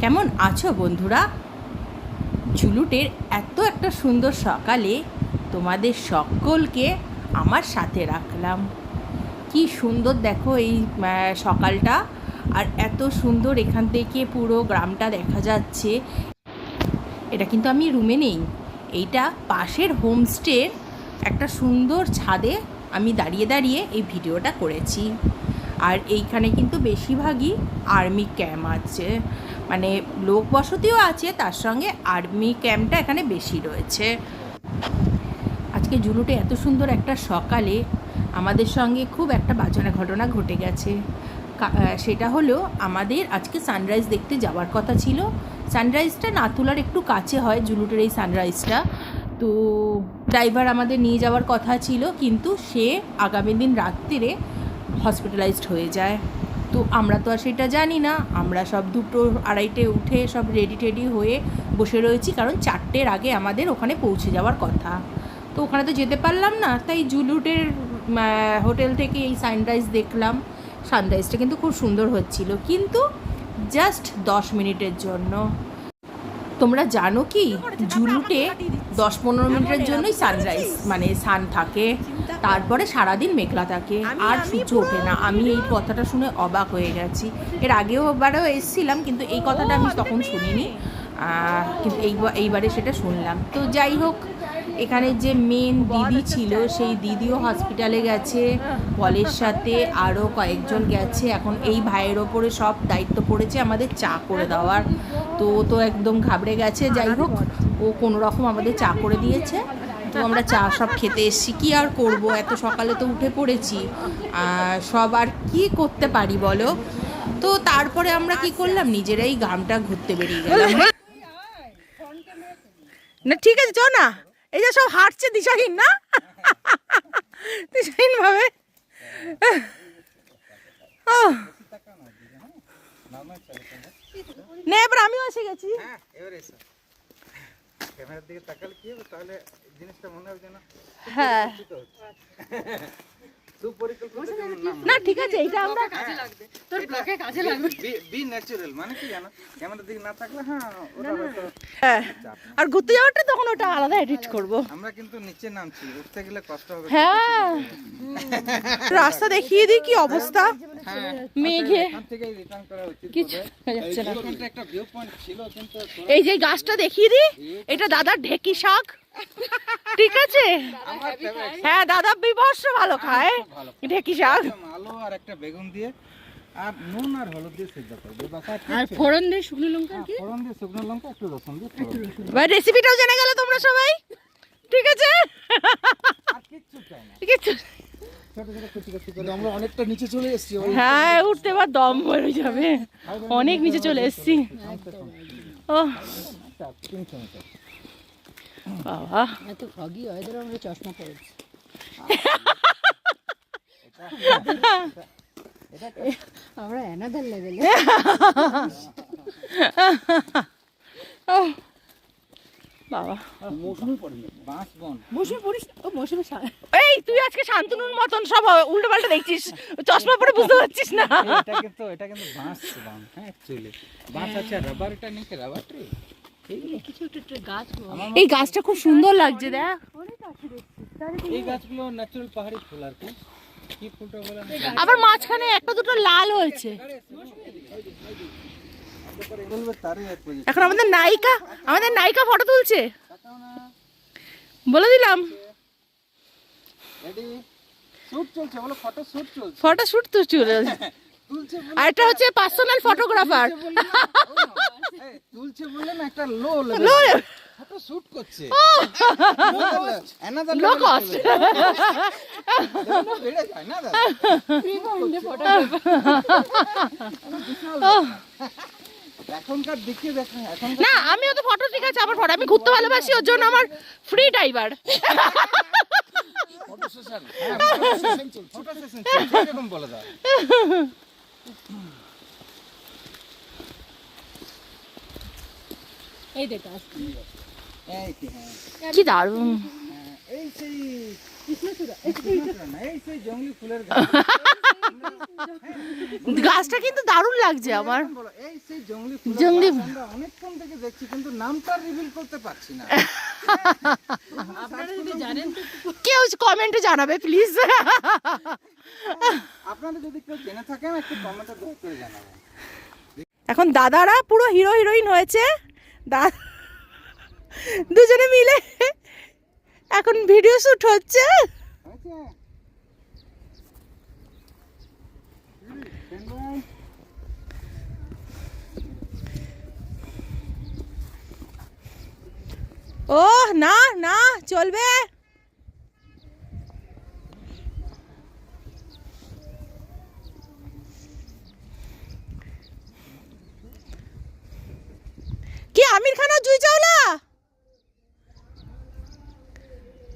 কেমন আছো বন্ধুরা? ঝুলুটের এত একটা সুন্দর সকালে তোমাদের সকলকে আমার সাথে রাখলাম। কি সুন্দর দেখো এই সকালটা, আর এত সুন্দর এখান থেকে পুরো গ্রামটা দেখা যাচ্ছে। এটা কিন্তু আমি রুমে নেই, এইটা পাশের হোমস্টের একটা সুন্দর ছাদে আমি দাঁড়িয়ে দাঁড়িয়ে এই ভিডিওটা করেছি। আর এইখানে কিন্তু বেশিরভাগই আর্মি ক্যাম্প আছে, মানে লোক বসতিও আছে, তার সঙ্গে আর্মি ক্যাম্পটা এখানে বেশি রয়েছে। আজকে জুলুটে এত সুন্দর একটা সকালে আমাদের সঙ্গে খুব একটা বাজনা ঘটনা ঘটে গেছে। সেটা হলো, আমাদের আজকে সানরাইজ দেখতে যাওয়ার কথা ছিল। সানরাইজটা নাতুলার একটু কাছে হয় জুলুটের এই সানরাইজটা, তো ড্রাইভার আমাদের নিয়ে যাওয়ার কথা ছিল, কিন্তু সে আগামী দিন রাত্রিরে হসপিটালাইজড হয়ে যায়। তো আমরা তো আর সেটা জানি না, আমরা সব 2-2:30 উঠে সব রেডি টেডি হয়ে বসে রয়েছি, কারণ 4টের আগে আমাদের ওখানে পৌঁছে যাওয়ার কথা। তো ওখানে তো যেতে পারলাম না, তাই জুলুটের হোটেল থেকে এই সানরাইজ দেখলাম। সানরাইজটা কিন্তু খুব সুন্দর হচ্ছিল, কিন্তু জাস্ট 10 মিনিটের জন্য। তোমরা জানো কি, জুলুটে 10-15 মিনিটের জন্যই সানরাইজ মানে সান থাকে, তারপরে সারাদিন মেঘলা থাকে আর সূর্য ওঠে না। আমি এই কথাটা শুনে অবাক হয়ে গেছি। এর আগেও বারেও এসেছিলাম, কিন্তু এই কথাটা আমি তখন শুনিনি, কিন্তু এইবারে সেটা শুনলাম। তো যাই হোক, এখানে যে মেন দিদি ছিল সেই দিদিও হসপিটালে গেছে, পলের সাথে আরও কয়েকজন গেছে। এখন এই ভাইয়ের ওপরে সব দায়িত্ব পড়েছে আমাদের চা করে দেওয়ার। তো একদম ঘাবড়ে গেছে। যাই হোক, ও কোনো রকম আমাদের চা করে দিয়েছে। তো আমরা চা সব খেতে এসেছি। কী আর করবো, এত সকালে তো উঠে পড়েছি, সব আর কী করতে পারি বলো। তো তারপরে আমরা কি করলাম, নিজেরাই গ্রামটা ঘুরতে বেরিয়ে গেলাম। না ঠিক আছে, চ না, এই যে সব হাঁটছে দিশাহীন, না দিশাহীন ভাবে। না এবার আমিও এসে গেছি। ক্যামেরার দিকে তাকালে কি হবে, তাহলে জিনিসটা মনে হবে যেন হ্যাঁ না ঠিক আছে, এইটা আমরা কাজে লাগবে, তোর ব্লগে কাজে লাগবে। বি ন্যাচারাল মানে কি জানো, ক্যামেরার দিকে না থাকলে হ্যাঁ ওটা হয়তো। আর ঘুরতে যাওয়াটা তখন ওটা আলাদা এডিট করব। আমরা কিন্তু নিচে নামছি, উঠতে গেলে কষ্ট হবে। হ্যাঁ রাস্তা দেখিয়ে দিই কি অবস্থা, মেঘে কিছু যাচ্ছে না। একটা ভিউ পয়েন্ট ছিল, কিন্তু এই যে গাছটা দেখিয়ে দিই, এটা দাদার ঢেকি শাক, ঠিক আছে? হ্যাঁ দাদা বিভৎস ভালো খায় ঢেকি শাক, আলু আর একটা বেগুন দিয়ে আর নুন আর হলুদ দিয়ে সিদ্ধ করবে, আর ফোড়ন দিয়ে শুকনো লঙ্কা, কি ফোড়ন দিয়ে শুকনো লঙ্কা একটু রসুন দিয়ে। ভাই রেসিপিটাও জেনে গেলে তোমরা সবাই, ঠিক আছে? আর কিচ্ছু চাই না, কিছু ছোট ছোট কুচি কুচি করে। আমরা অনেকটা নিচে চলে এসেছি। হ্যাঁ উঠতে এবার দম বেরিয়ে যাবে, অনেক নিচে চলে এসেছি। ও বাবা, এত ফগি ওয়েদারে আমরা চশমা পরেছি। আমরা অ্যানাদার লেভেলে। বাবা মৌসুমি পড়েনি, বাঁশ বন মৌসুমি পড়িস, ও মৌসুমি। এই তুই আজকে শান্তনুর মতন সব উল্টো পাল্টা দেখছিস, চশমা পরে বুঝতে পারছিস না। এটা কিন্তু বাঁশ বন। হ্যাঁ অ্যাকচুয়ালি বাঁশ আছে, রাবার এটা নেই, রাবার ট্রি। কিছু একটা গাছ, এই গাছটা খুব সুন্দর লাগছে, দেখ। এই গাছগুলো ন্যাচারাল পাহাড়ি ফুল আর কি। কি ফুলটা বলে আবার মাঝখানে একটা দুটো লাল হয়েছে। বলবে তারই এক পজিশন। এখন আমাদের নায়িকা ফটো তুলছে, বলে দিলাম। রেডি, শুট চলছে, বলো ফটো শুট চলছে। ফটো শুট তো চলে, তুলছে আর এটা হচ্ছে পার্সোনাল ফটোগ্রাফার। তুলছে বললেন একটা লো লেভেল ফটো শুট করছে। অ্যানাদার লো কস্ট বেড়ে যায় না দাদা, এখনকার দিকে দেখেন এখনকার না, আমিও তো ফটো, ঠিক আছে আমার ফটো, আমি ঘুরতে ভালোবাসি, ওর জন্য আমার free driver. Photo session, photo session চলছে, এরকম বলে দাও। এই দেখ এই কি, হ্যাঁ কি দারুণ, এই সেই কৃষ্ণচূড়া, এই সেই জঙ্গলি ফুলের গাছ। গাছটা কিন্তু দারুণ লাগছে আমার। বলো, এই সেই জঙ্গলি জঙ্গলি ফুল আমরা অনেকক্ষণ থেকে দেখছি কিন্তু নামটা রিভিল করতে পারছি না। আপনারা যদি জানেন তো কেউ কমেন্টে জানাবে প্লিজ। আপনাদের যদি কেউ জেনে থাকেন একটু কমেন্টে দয়া করে জানাবেন। এখন দাদারা পুরো হিরো হিরোইন হয়েছে, দুজনে মিলে এখন ভিডিও শুট হচ্ছে। হয়েছে? ও না না চলবে। কি আমির খান আর জুই চাওলা?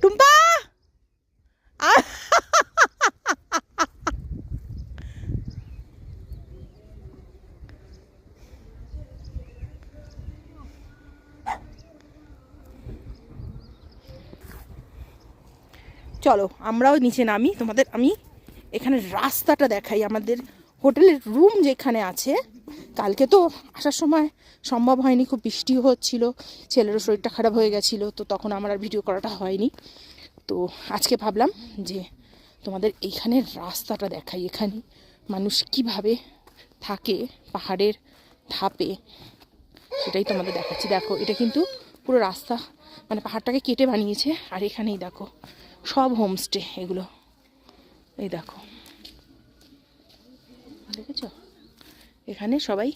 টুম্পা চলো আমরাও নিচে নামি, তোমাদের আমি এখানে রাস্তাটা দেখাই। আমাদের হোটেলের রুম যেখানে আছে, কালকে তো আসার সময় সম্ভব হয়নি, খুব বৃষ্টিও হচ্ছিল, ছেলেরও শরীরটা খারাপ হয়ে গেছিলো, তো তখন আমার আর ভিডিও করাটা হয়নি। তো আজকে ভাবলাম যে তোমাদের এইখানে রাস্তাটা দেখাই, এখানে মানুষ কিভাবে থাকে পাহাড়ের ধাপে, সেটাই তোমাদের দেখাচ্ছি। দেখো এটা কিন্তু পুরো রাস্তা, মানে পাহাড়টাকে কেটে বানিয়েছে। আর এখানেই দেখো সব হোমস্টে এগুলো, এই দেখো দেখেছো, এখানে সবাই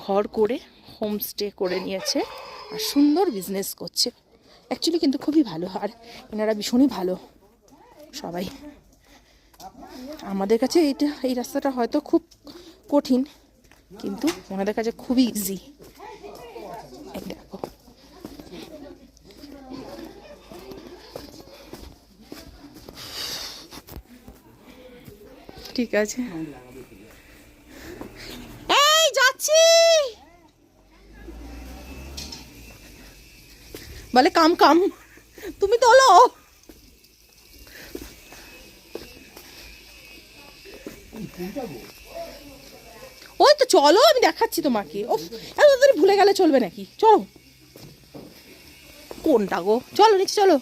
ঘর করে হোমস্টে করে নিয়েছে আর সুন্দর বিজনেস করছে। অ্যাকচুয়ালি কিন্তু খুবই ভালো, আর এনারা ভীষণই ভালো সবাই। আমাদের কাছে এই রাস্তাটা হয়তো খুব কঠিন, কিন্তু ওনাদের কাছে খুবই ইজি। দেখো ঠিক আছে, এই যাচ্ছি বলে কাম কাম, তুমি তোলো। ওই তো চলো, আমি দেখাচ্ছি তোমাকে। ও এত তাড়াতাড়ি ভুলে গেলে চলবে নাকি, চলো। কোনটা গো, চলো নিচে চলো।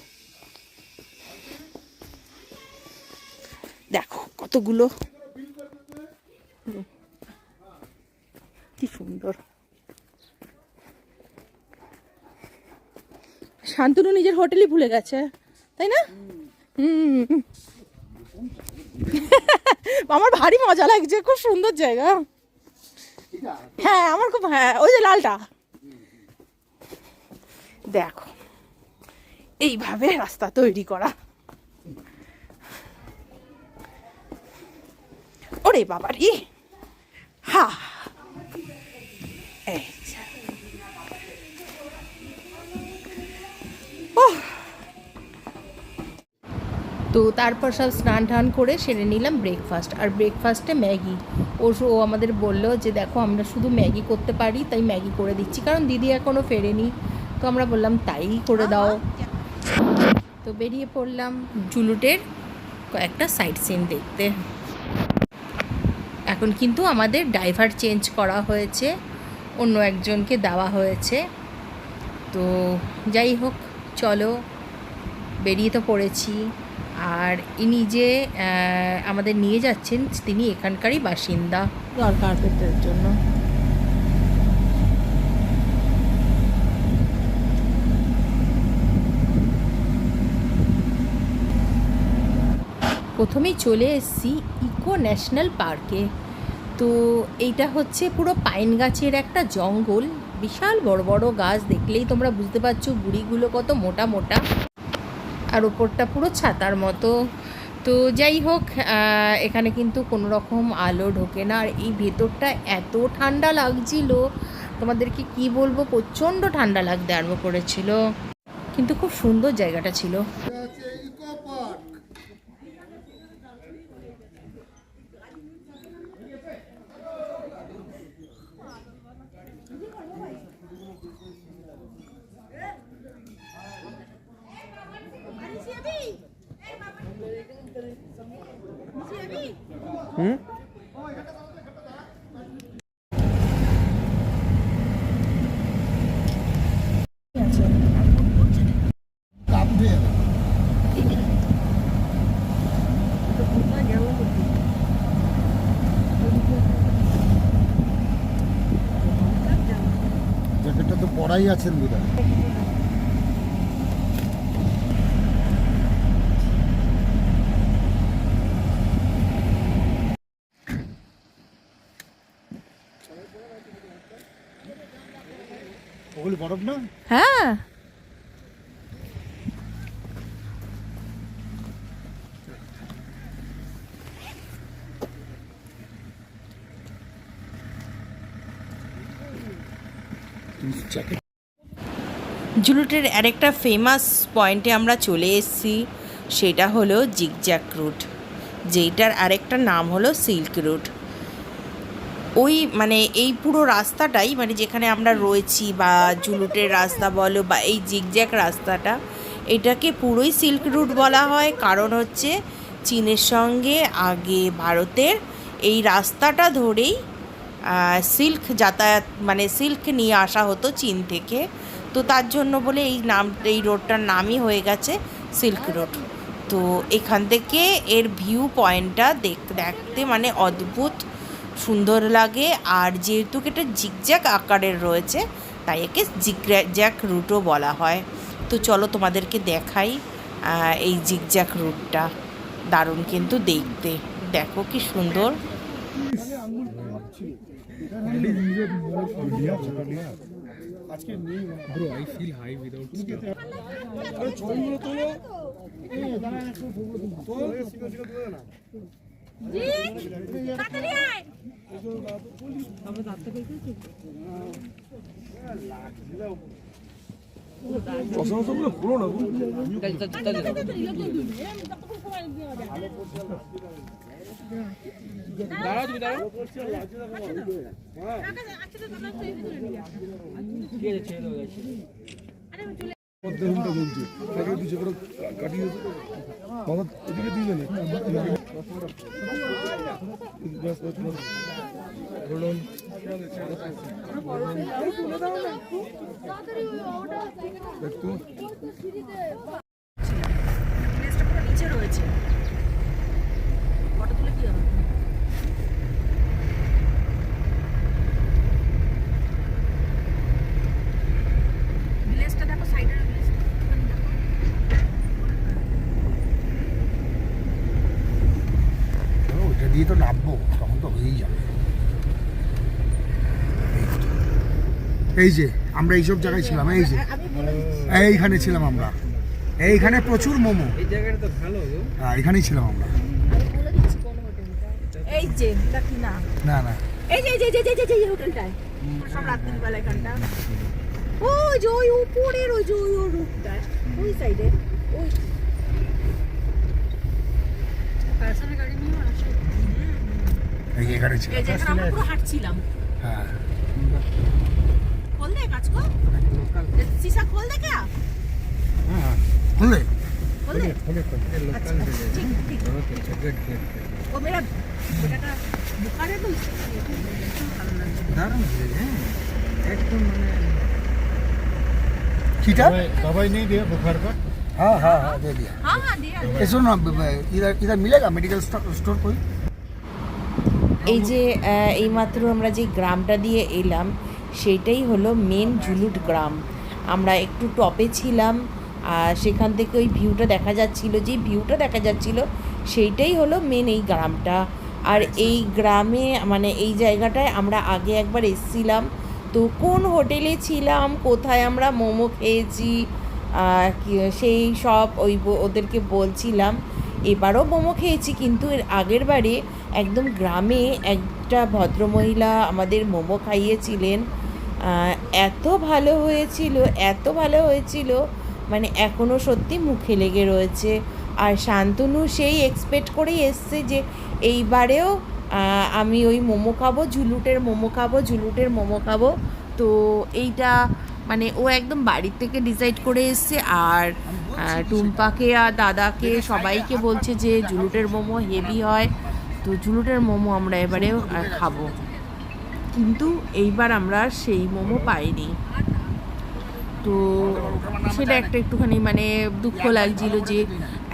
দেখো কতগুলো, কি সুন্দর। শান্তনু নিজের হোটেলই ভুলে গেছে, তাই না? আমার ভারী মজা লাগছে, খুব সুন্দর জায়গা। হ্যাঁ আমার খুব, হ্যাঁ ওই যে লালটা দেখো, এইভাবে রাস্তা তৈরি করা। ওরে বাবা রে, হা এই তো তারপর সব স্নান টান করে সেরে নিলাম ব্রেকফাস্ট। আর ব্রেকফাস্টে ম্যাগি। ও আমাদের বললো যে দেখো আমরা শুধু ম্যাগি করতে পারি, তাই ম্যাগি করে দিচ্ছি, কারণ দিদি এখনও ফেরেনি। তো আমরা বললাম তাই করে দাও। তো বেরিয়ে পড়লাম জুলুটের কয়েকটা সাইট সিন দেখতে। এখন কিন্তু আমাদের ড্রাইভার চেঞ্জ করা হয়েছে, অন্য একজনকে দেওয়া হয়েছে। তো যাই হোক চলো, বেরিয়ে তো পড়েছি। আর ইনি যে আমাদের নিয়ে যাচ্ছেন তিনি এখানকারই বাসিন্দা, কার্পেটের জন্য। প্রথমেই চলে এসেছি ইকো ন্যাশনাল পার্কে। তো এইটা হচ্ছে পুরো পাইন গাছের একটা জঙ্গল, বিশাল বড় বড় গাছ, দেখলেই তোমরা বুঝতে পারছো গুড়িগুলো কত মোটা মোটা, আর ওপরটা পুরো ছাতার মতো। তো যাই হোক, এখানে কিন্তু কোনো রকম আলো ঢোকে না। আর এই ভেতরটা এত ঠান্ডা লাগছিল, তোমাদেরকে কি বলবো, প্রচণ্ড ঠান্ডা লাগতে আরম্ভ করেছিল, কিন্তু খুব সুন্দর জায়গাটা ছিল। জ্যাকেটটা তো পরাই আছেন বোধহয়। ওগুলি বরফ না? হ্যাঁ জ্যাকেট জুলুটের আরেকটা ফেমাস পয়েন্টে আমরা চলে এসেছি, সেটা হলো জিগজ্যাগ রুট, যেইটার আরেকটা নাম হলো সিল্ক রুট। ওই মানে এই পুরো রাস্তাটাই মানে যেখানে আমরা রয়েছি বা জুলুটের রাস্তা বলো বা এই জিগজ্যাগ রাস্তাটা, এটাকে পুরোই সিল্ক রুট বলা হয়। কারণ হচ্ছে চীনের সঙ্গে আগে ভারতের এই রাস্তাটা ধরেই সিল্ক যাতায়াত মানে সিল্ক নিয়ে আসা হতো চীন থেকে। তো তার জন্য বলে এই রোডটার নামই হয়ে গেছে সিল্ক রোড। তো এখান থেকে এর ভিউ পয়েন্টটা দেখতে মানে অদ্ভুত সুন্দর লাগে। আর যেহেতু এটা জিগজ্যাগ আকারের রয়েছে তাই একে জিগজ্যাগ রুটও বলা হয়। তো চলো তোমাদেরকে দেখাই এই জিগজ্যাগ রুটটা। দারুণ কিন্তু দেখতে, দেখো কি সুন্দর। Bro, I feel high without stuff. নিচে রয়েছে ফটো তুলে কি হবে? ভিলেজটা দেখো, সাইডের ভিলেজটা দেখো। ওইটা দিয়ে তো নামবো, তখন তো হয়েই যাবে। এই যে আমরা এইসব জায়গায় ছিলাম, এই যে এইখানে ছিলাম আমরা, এইখানে প্রচুর মোমো। এই জায়গাটা তো ভালো গো। হ্যাঁ, এখানেই ছিলাম আমরা। এই যে এটা কি না, না না, এই যে এই হোটেলটায় সব রাত্রিবেলা এখানটা। ওই যে ওই উপরের ওই যে ওই রুটটায় ওই সাইডে ওই পার্সোনাল গাড়ি নিয়ে আসে। এই যে এখানে ছিলাম। এই যেখানে আমরা পুরো হাঁটছিলাম। হ্যাঁ, खोल दे कांच को, शीशा खोल दे क्या? হ্যাঁ খুলে खोल दे। अच्छा, ठीक ठीक। वो मेरा बेटा का बुखार है तो দারুণ হ্যাঁ, একদম মানে কিটা? दवाई नहीं दिया बुखार का? हाँ हाँ हाँ दे दिया। हाँ हाँ दिया। ये सुनो ना, इधर इधर मिलेगा मेडिकल स्टोर कोई? এই যে এইমাত্র আমরা যে গ্রামটা দিয়ে এলাম সেটাই হলো মেন জুলুট গ্রাম। আমরা একটু টপে ছিলাম আর সেখান থেকে ওই ভিউটা দেখা যাচ্ছিল, যে ভিউটা দেখা যাচ্ছিল সেইটাই হলো মেন এই গ্রামটা। আর এই গ্রামে মানে এই জায়গাটায় আমরা আগে একবার এসেছিলাম। তো কোন হোটেলে ছিলাম, কোথায় আমরা মোমো খেয়েছি সেই সব ওদেরকে বলছিলাম। এবারও মোমো খেয়েছি, কিন্তু এর আগের বারে একদম গ্রামে একটা ভদ্রমহিলা আমাদের মোমো খাইয়েছিলেন। এত ভালো হয়েছিল, এত ভালো হয়েছিল, মানে এখনও সত্যি মুখে লেগে রয়েছে। আর শান্তনু সেই এক্সপেক্ট করেই এসছে যে এইবারেও আমি ওই মোমো খাবো, ঝুলুটের মোমো খাবো। তো এইটা মানে ও একদম বাড়ির থেকে ডিসাইড করে এসছে। আর টুম্পাকে আর দাদাকে সবাইকে বলছে যে জুলুটের মোমো হেভি হয়। তো জুলুটের মোমো আমরা এবারেও খাবো, কিন্তু এইবার আমরা সেই মোমো পাইনি। তো সেটা একটুখানি মানে দুঃখ লাগছিল যে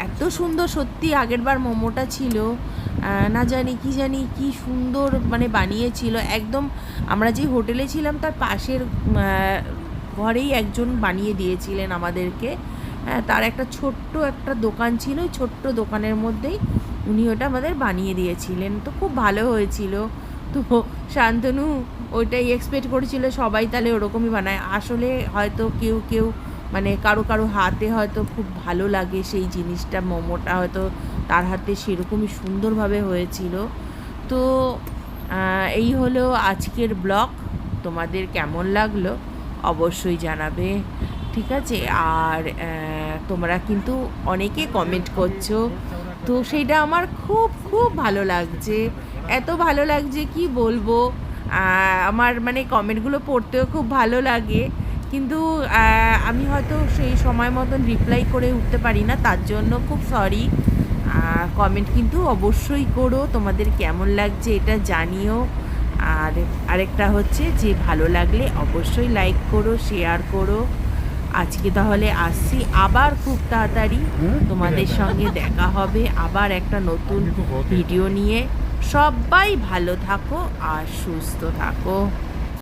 এত এত সুন্দর সত্যি আগেরবার মোমোটা ছিল, না জানি কি সুন্দর মানে বানিয়েছিল। একদম আমরা যে হোটেলে ছিলাম তার পাশের ঘরেই একজন বানিয়ে দিয়েছিলেন আমাদেরকে। তার একটা ছোট্ট একটা দোকান ছিল, ওই ছোট্ট দোকানের মধ্যেই উনি ওটা আমাদের বানিয়ে দিয়েছিলেন, তো খুব ভালো হয়েছিল। তো শান্তনু ওইটাই এক্সপেক্ট করেছিল সবাই তাহলে ওরকমই বানায়। আসলে হয়তো কেউ মানে কারো হাতে হয়তো খুব ভালো লাগে সেই জিনিসটা, মোমোটা হয়তো তার হাতে সেরকমই সুন্দরভাবে হয়েছিল। তো এই হলো আজকের ব্লগ। তোমাদের কেমন লাগলো অবশ্যই জানাবে, ঠিক আছে? আর তোমরা কিন্তু অনেকে কমেন্ট করছো, তো সেইটা আমার খুব ভালো লাগছে, এত ভালো লাগছে কি বলবো। আমার মানে কমেন্টগুলো পড়তেও খুব ভালো লাগে, কিন্তু আমি হয়তো সেই সময় মতন রিপ্লাই করে উঠতে পারি না, তার জন্য খুব সরি। কমেন্ট কিন্তু অবশ্যই করো, তোমাদের কেমন লাগছে এটা জানিও। আর আরেকটা হচ্ছে যে ভালো লাগলে অবশ্যই লাইক করো, শেয়ার করো। আজকে তাহলে আসছি, আবার খুব তাড়াতাড়ি তোমাদের সঙ্গে দেখা হবে আবার একটা নতুন ভিডিও নিয়ে। সবাই ভালো থাকো আর সুস্থ থাকো।